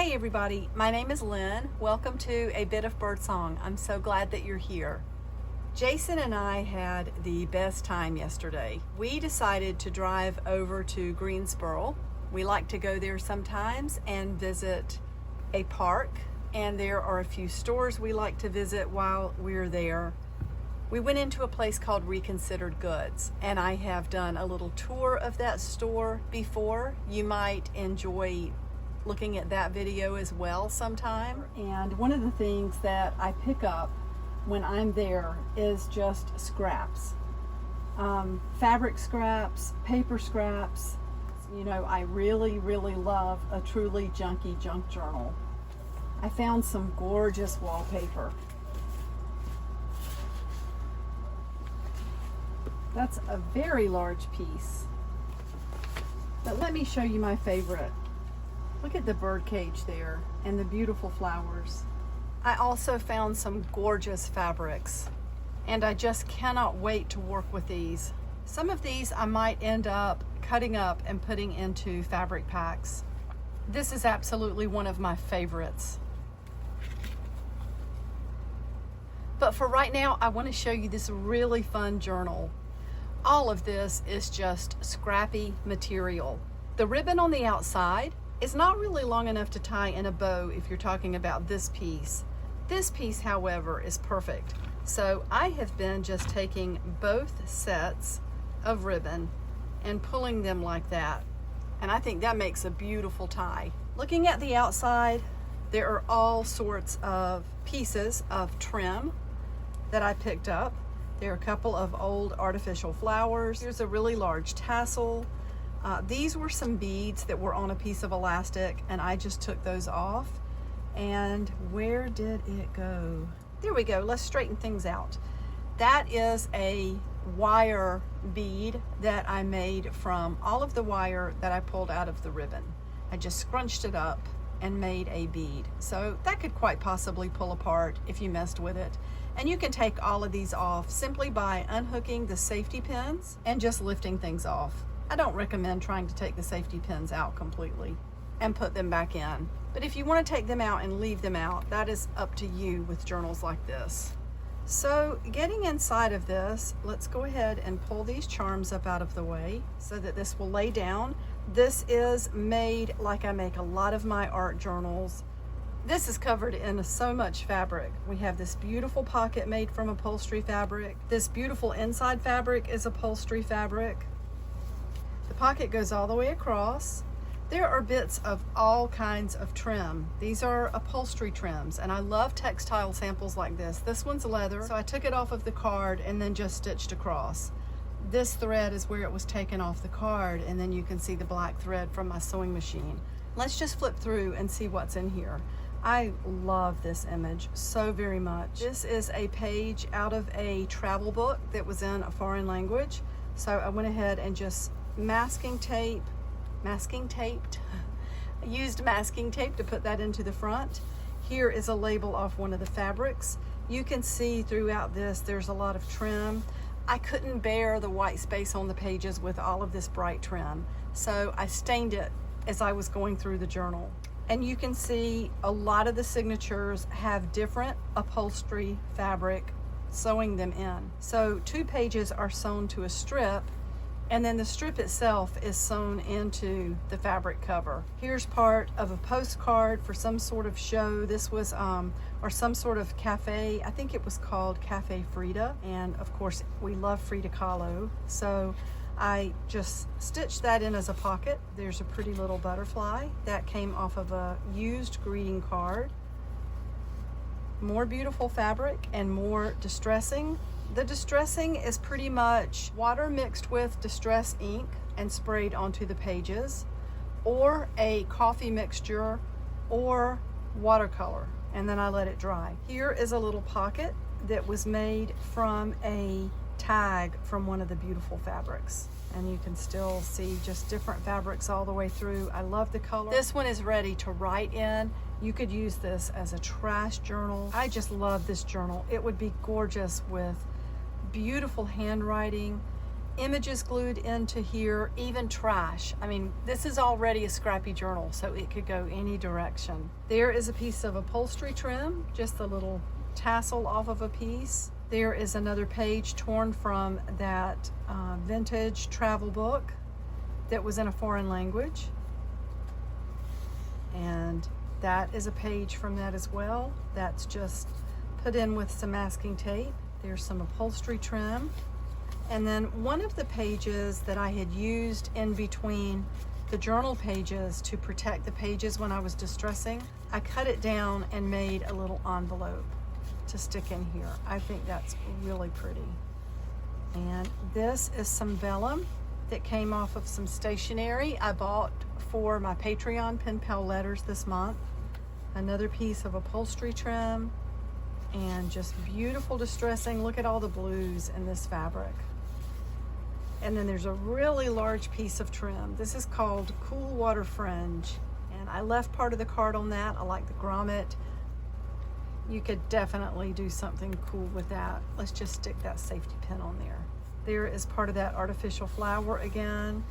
Hey everybody, my name is Lynn. Welcome to A Bit of Birdsong. I'm so glad that you're here. Jason and I had the best time yesterday. We decided to drive over to Greensboro. We like to go there sometimes and visit a park, and there are a few stores we like to visit while we're there. We went into a place called Reconsidered Goods, and I have done a little tour of that store before. You might enjoy looking at that video as well sometime. And one of the things that I pick up when I'm there is just scraps. Fabric scraps, paper scraps. You know, I really love a truly junky junk journal. I found some gorgeous wallpaper. That's a very large piece. But let me show you my favorite. Look at the bird cage there and the beautiful flowers. I also found some gorgeous fabrics, and I just cannot wait to work with these. Some of these I might end up cutting up and putting into fabric packs. This is absolutely one of my favorites. But for right now, I want to show you this really fun journal. All of this is just scrappy material. The ribbon on the outside is not really long enough to tie in a bow if you're talking about this piece. This piece, however, is perfect. So I have been just taking both sets of ribbon and pulling them like that. And I think that makes a beautiful tie. Looking at the outside, there are all sorts of pieces of trim that I picked up. There are a couple of old artificial flowers. Here's a really large tassel. These were some beads that were on a piece of elastic, and I just took those off. And where did it go? There we go. Let's straighten things out. That is a wire bead that I made from all of the wire that I pulled out of the ribbon. I just scrunched it up and made a bead. So that could quite possibly pull apart if you messed with it. And you can take all of these off simply by unhooking the safety pins and just lifting things off. I don't recommend trying to take the safety pins out completely and put them back in. But if you want to take them out and leave them out, that is up to you with journals like this. So getting inside of this, let's go ahead and pull these charms up out of the way so that this will lay down. This is made like I make a lot of my art journals. This is covered in so much fabric. We have this beautiful pocket made from upholstery fabric. This beautiful inside fabric is upholstery fabric. The pocket goes all the way across. There are bits of all kinds of trim. These are upholstery trims, and I love textile samples like this. This one's leather, so I took it off of the card and then just stitched across. This thread is where it was taken off the card, and then you can see the black thread from my sewing machine. Let's just flip through and see what's in here. I love this image so very much. This is a page out of a travel book that was in a foreign language. So I went ahead and just masking taped. I used masking tape to put that into the front. Here is a label off one of the fabrics. You can see throughout this, there's a lot of trim. I couldn't bear the white space on the pages with all of this bright trim. So I stained it as I was going through the journal. And you can see a lot of the signatures have different upholstery fabric sewing them in. So 2 pages are sewn to a strip, and then the strip itself is sewn into the fabric cover. Here's part of a postcard for some sort of show. This was, or some sort of cafe. I think it was called Cafe Frida. And of course, we love Frida Kahlo. So I just stitched that in as a pocket. There's a pretty little butterfly that came off of a used greeting card. More beautiful fabric and more distressing. The distressing is pretty much water mixed with distress ink and sprayed onto the pages, or a coffee mixture or watercolor, and then I let it dry. Here is a little pocket that was made from a tag from one of the beautiful fabrics, and you can still see just different fabrics all the way through. I love the color. This one is ready to write in. You could use this as a trash journal. I just love this journal. It would be gorgeous with beautiful handwriting images glued into here, even trash. I mean, this is already a scrappy journal, so it could go any direction. There is a piece of upholstery trim, just a little tassel off of a piece. There is another page torn from that vintage travel book that was in a foreign language. And that is a page from that as well. That's just put in with some masking tape. There's some upholstery trim. And then one of the pages that I had used in between the journal pages to protect the pages when I was distressing, I cut it down and made a little envelope to stick in here. I think that's really pretty. And this is some vellum that came off of some stationery I bought for my Patreon pen pal letters this month. Another piece of upholstery trim and just beautiful distressing. Look at all the blues in this fabric. And then there's a really large piece of trim. This is called Cool Water Fringe. And I left part of the card on that. I like the grommet. You could definitely do something cool with that. Let's just stick that safety pin on there. There is part of that artificial flower again.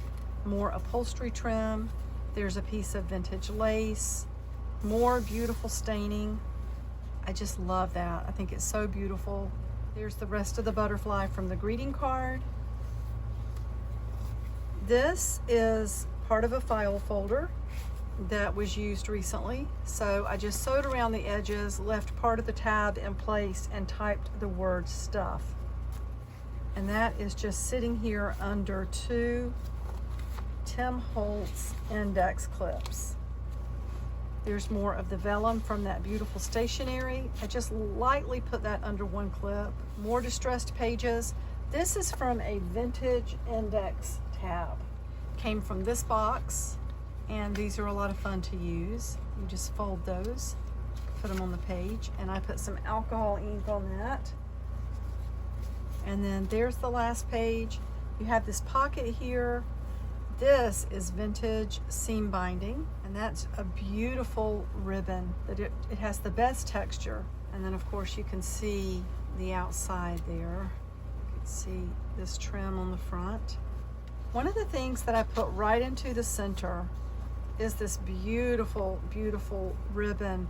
More upholstery trim. There's a piece of vintage lace. More beautiful staining. I just love that. I think it's so beautiful. There's the rest of the butterfly from the greeting card. This is part of a file folder that was used recently. So I just sewed around the edges, left part of the tab in place, and typed the word stuff. And that is just sitting here under 2 Tim Holtz index clips. There's more of the vellum from that beautiful stationery. I just lightly put that under 1 clip. More distressed pages. This is from a vintage index tab. Came from this box, and these are a lot of fun to use. You just fold those, put them on the page, and I put some alcohol ink on that. And then there's the last page. You have this pocket here. This is vintage seam binding, and that's a beautiful ribbon. That it has the best texture. And then of course you can see the outside there. You can see this trim on the front. One of the things that I put right into the center is this beautiful, beautiful ribbon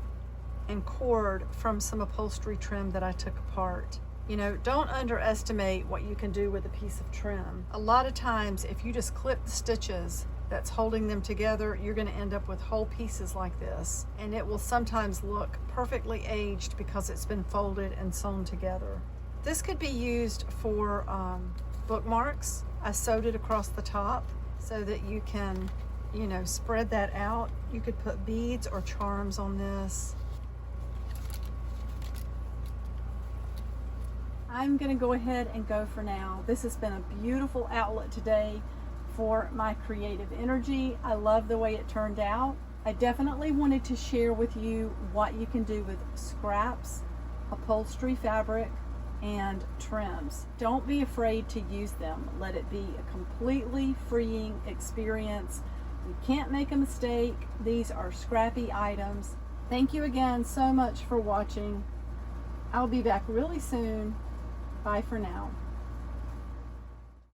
and cord from some upholstery trim that I took apart. You know, don't underestimate what you can do with a piece of trim. A lot of times, if you just clip the stitches that's holding them together, you're going to end up with whole pieces like this. And it will sometimes look perfectly aged because it's been folded and sewn together. This could be used for bookmarks. I sewed it across the top so that you can, you know, spread that out. You could put beads or charms on this. I'm gonna go ahead and go for now. This has been a beautiful outlet today for my creative energy. I love the way it turned out. I definitely wanted to share with you what you can do with scraps, upholstery fabric, and trims. Don't be afraid to use them. Let it be a completely freeing experience. You can't make a mistake. These are scrappy items. Thank you again so much for watching. I'll be back really soon. Bye for now.